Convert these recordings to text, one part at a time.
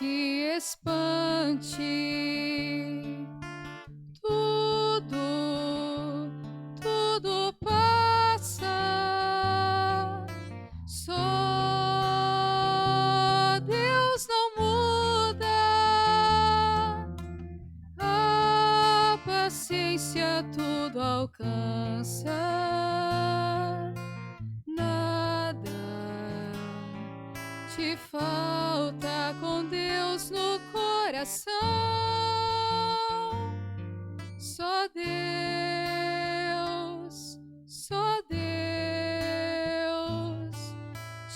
te espante. Tudo passa. Só Deus não muda. A paciência tudo alcança. Nada te falta com Deus no coração. Só Deus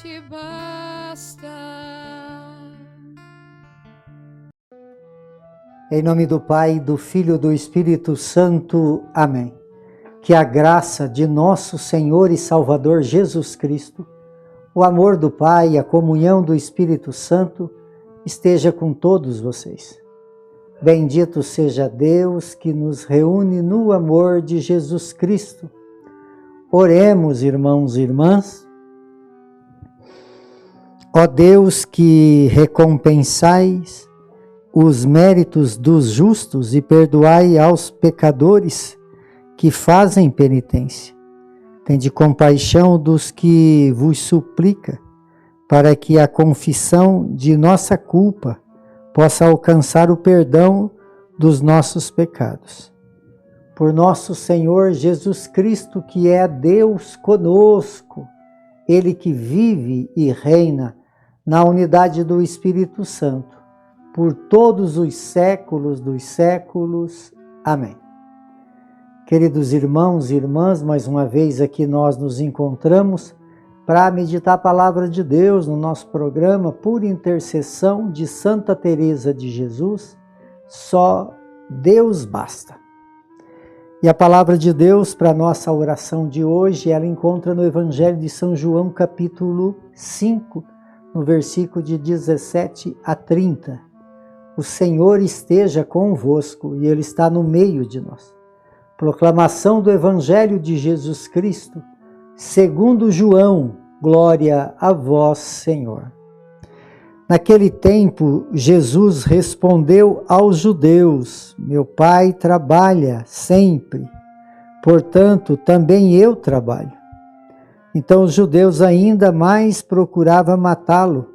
te basta. Em nome do Pai, do Filho e do Espírito Santo. Amém. Que a graça de nosso Senhor e Salvador Jesus Cristo, o amor do Pai e a comunhão do Espírito Santo esteja com todos vocês. Bendito seja Deus que nos reúne no amor de Jesus Cristo. Oremos, irmãos e irmãs. Ó Deus, que recompensais os méritos dos justos e perdoai aos pecadores que fazem penitência. Tende compaixão dos que vos suplica, para que a confissão de nossa culpa possa alcançar o perdão dos nossos pecados. Por nosso Senhor Jesus Cristo, que é Deus conosco, Ele que vive e reina na unidade do Espírito Santo, por todos os séculos dos séculos. Amém. Queridos irmãos e irmãs, mais uma vez aqui nós nos encontramos para meditar a palavra de Deus no nosso programa por intercessão de Santa Teresa de Jesus. Só Deus basta. E a palavra de Deus para a nossa oração de hoje, ela encontra no Evangelho de São João, capítulo 5, no versículo de 17 a 30. O Senhor esteja convosco e Ele está no meio de nós. Proclamação do Evangelho de Jesus Cristo, segundo João. Glória a vós, Senhor. Naquele tempo, Jesus respondeu aos judeus: meu Pai trabalha sempre, portanto, também eu trabalho. Então os judeus ainda mais procuravam matá-lo,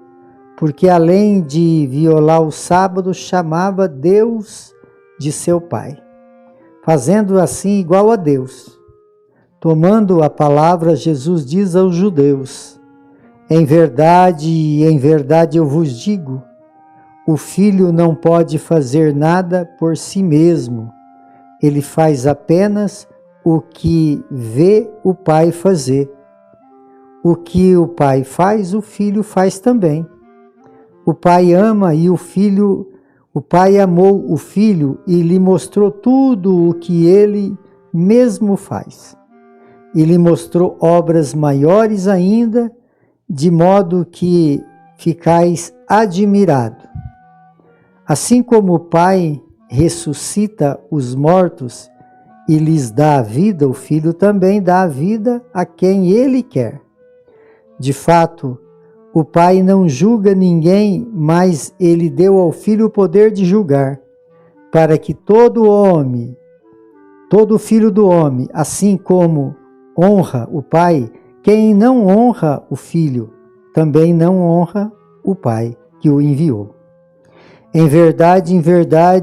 porque além de violar o sábado, chamava Deus de seu Pai, fazendo assim igual a Deus. Tomando a palavra, Jesus diz aos judeus: em verdade eu vos digo, o Filho não pode fazer nada por si mesmo. Ele faz apenas o que vê o Pai fazer. O que o Pai faz, o Filho faz também. O Pai ama e o Pai amou o Filho e lhe mostrou tudo o que ele mesmo faz. E lhe mostrou obras maiores ainda, de modo que ficais admirados. Assim como o Pai ressuscita os mortos e lhes dá a vida, o Filho também dá a vida a quem Ele quer. De fato, o Pai não julga ninguém, mas Ele deu ao Filho o poder de julgar, para que todo filho do homem, assim como honra o Pai, quem não honra o Filho, também não honra o Pai que o enviou. Em verdade,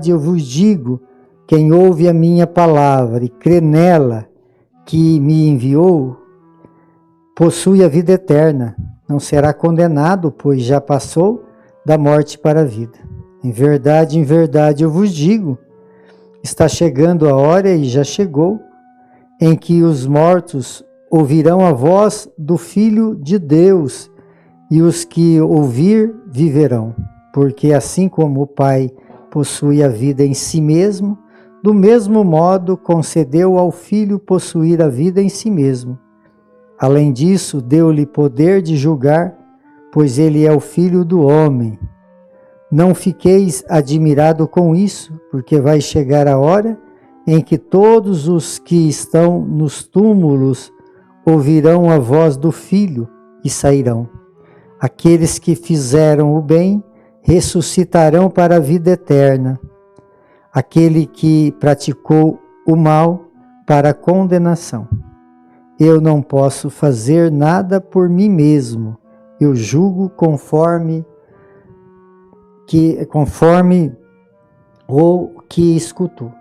eu vos digo, quem ouve a minha palavra e crê nela que me enviou, possui a vida eterna, não será condenado, pois já passou da morte para a vida. Em verdade, eu vos digo, está chegando a hora, e já chegou, em que os mortos ouvirão a voz do Filho de Deus, e os que ouvir viverão. Porque assim como o Pai possui a vida em si mesmo, do mesmo modo concedeu ao Filho possuir a vida em si mesmo. Além disso, deu-lhe poder de julgar, pois ele é o Filho do homem. Não fiqueis admirado com isso, porque vai chegar a hora em que todos os que estão nos túmulos ouvirão a voz do Filho e sairão. Aqueles que fizeram o bem ressuscitarão para a vida eterna. Aquele que praticou o mal para a condenação. Eu não posso fazer nada por mim mesmo. Eu julgo conforme o que escuto.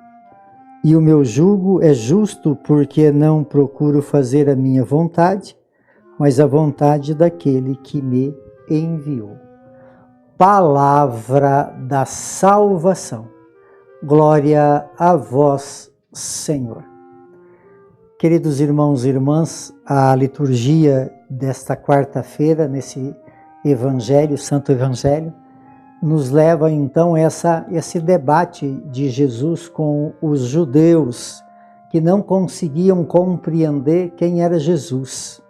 E o meu jugo é justo porque não procuro fazer a minha vontade, mas a vontade daquele que me enviou. Palavra da salvação. Glória a vós, Senhor. Queridos irmãos e irmãs, a liturgia desta quarta-feira, nesse Evangelho, Santo Evangelho, nos leva então a esse debate de Jesus com os judeus que não conseguiam compreender quem era Jesus.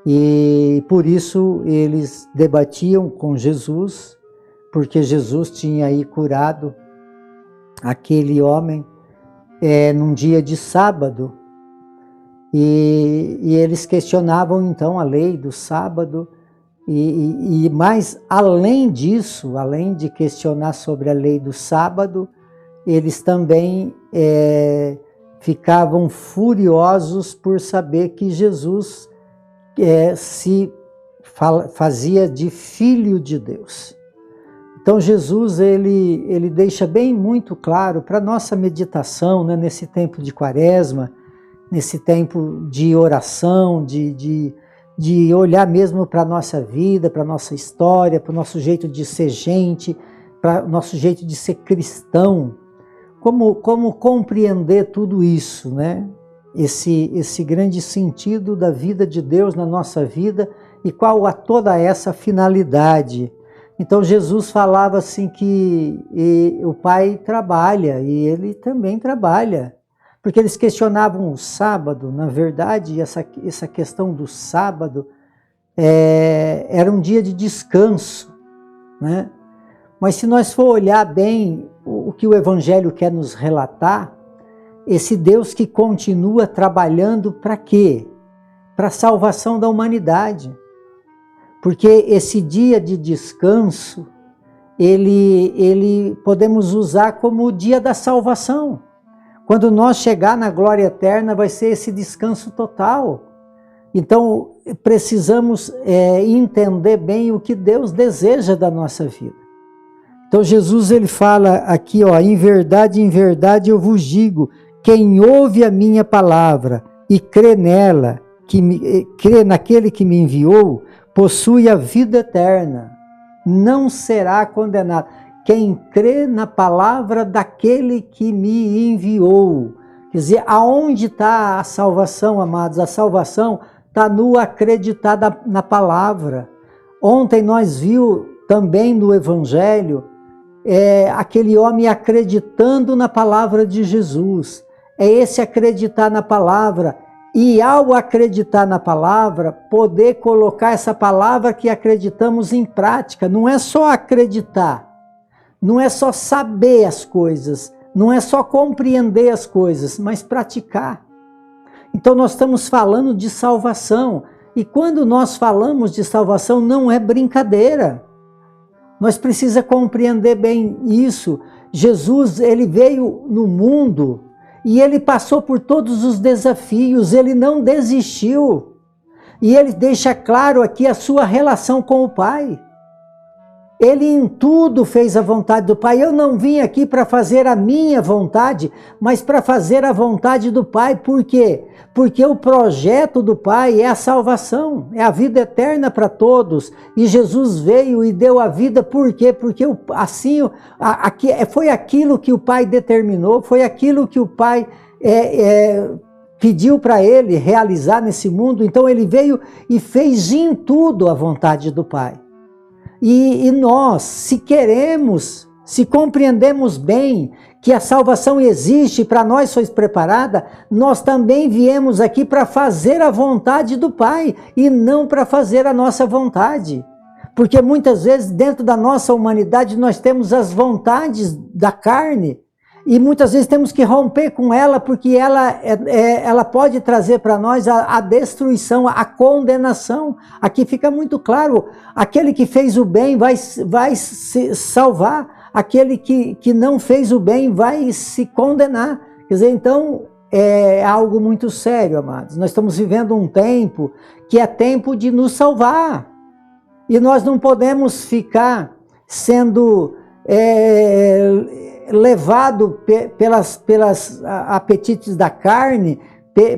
E por isso eles debatiam com Jesus, porque Jesus tinha aí curado aquele homem num dia de sábado. E eles questionavam então a lei do sábado. Mas além disso, além de questionar sobre a lei do sábado, eles também ficavam furiosos por saber que Jesus fazia de filho de Deus. Então Jesus ele deixa bem muito claro para a nossa meditação, né, nesse tempo de quaresma, nesse tempo de oração, de olhar mesmo para a nossa vida, para a nossa história, para o nosso jeito de ser gente, para o nosso jeito de ser cristão. Como compreender tudo isso, né? Esse grande sentido da vida de Deus na nossa vida e qual toda essa finalidade. Então Jesus falava assim que o Pai trabalha e Ele também trabalha. Porque eles questionavam o sábado, na verdade, essa questão do sábado era um dia de descanso, né? Mas se nós for olhar bem o que o Evangelho quer nos relatar, esse Deus que continua trabalhando para quê? Para a salvação da humanidade. Porque esse dia de descanso, ele podemos usar como o dia da salvação. Quando nós chegar na glória eterna, vai ser esse descanso total. Então, precisamos entender bem o que Deus deseja da nossa vida. Então, Jesus ele fala aqui, em verdade eu vos digo, quem ouve a minha palavra e crê nela, crê naquele que me enviou, possui a vida eterna, não será condenado. Quem crê na palavra daquele que me enviou. Quer dizer, aonde está a salvação, amados? A salvação está no acreditar na palavra. Ontem nós vimos também no Evangelho aquele homem acreditando na palavra de Jesus. É esse acreditar na palavra. E ao acreditar na palavra, poder colocar essa palavra que acreditamos em prática. Não é só acreditar. Não é só saber as coisas, não é só compreender as coisas, mas praticar. Então nós estamos falando de salvação. E quando nós falamos de salvação, não é brincadeira. Nós precisamos compreender bem isso. Jesus, ele veio no mundo e ele passou por todos os desafios, ele não desistiu. E ele deixa claro aqui a sua relação com o Pai. Ele em tudo fez a vontade do Pai. Eu não vim aqui para fazer a minha vontade, mas para fazer a vontade do Pai. Por quê? Porque o projeto do Pai é a salvação, é a vida eterna para todos. E Jesus veio e deu a vida, por quê? Porque foi aquilo que o Pai determinou, foi aquilo que o Pai pediu para ele realizar nesse mundo. Então ele veio e fez em tudo a vontade do Pai. E nós, se queremos, se compreendemos bem que a salvação existe e para nós foi preparada, nós também viemos aqui para fazer a vontade do Pai e não para fazer a nossa vontade. Porque muitas vezes dentro da nossa humanidade nós temos as vontades da carne E muitas vezes temos que romper com ela, porque ela pode trazer para nós a destruição, a condenação. Aqui fica muito claro, aquele que fez o bem vai se salvar, aquele que não fez o bem vai se condenar. Quer dizer, então, é algo muito sério, amados. Nós estamos vivendo um tempo que é tempo de nos salvar. E nós não podemos ficar sendo levado pelas apetites da carne,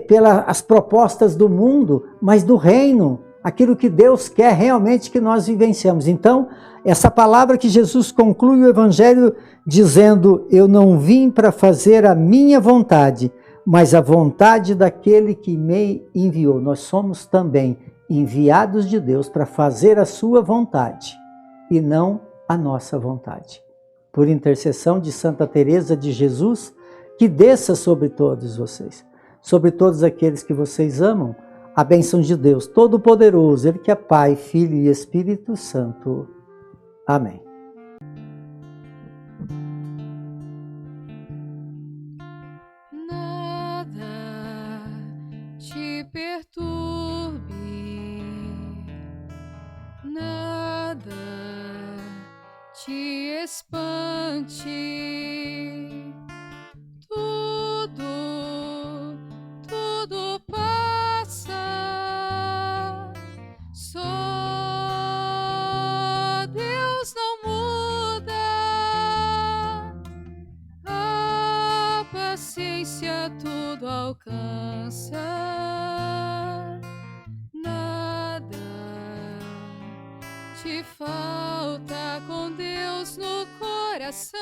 pelas propostas do mundo, mas do reino, aquilo que Deus quer realmente que nós vivenciamos. Então, essa palavra que Jesus conclui o Evangelho dizendo: eu não vim para fazer a minha vontade, mas a vontade daquele que me enviou. Nós somos também enviados de Deus para fazer a sua vontade e não a nossa vontade. Por intercessão de Santa Teresa de Jesus, que desça sobre todos vocês, sobre todos aqueles que vocês amam, a bênção de Deus Todo-Poderoso, Ele que é Pai, Filho e Espírito Santo. Amém. Nada te perturbe, nada te espante, tudo passa, só Deus não muda, a paciência tudo alcança, nada te falta com Deus no coração,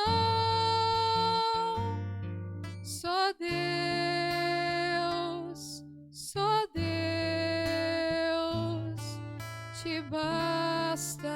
só Deus te basta.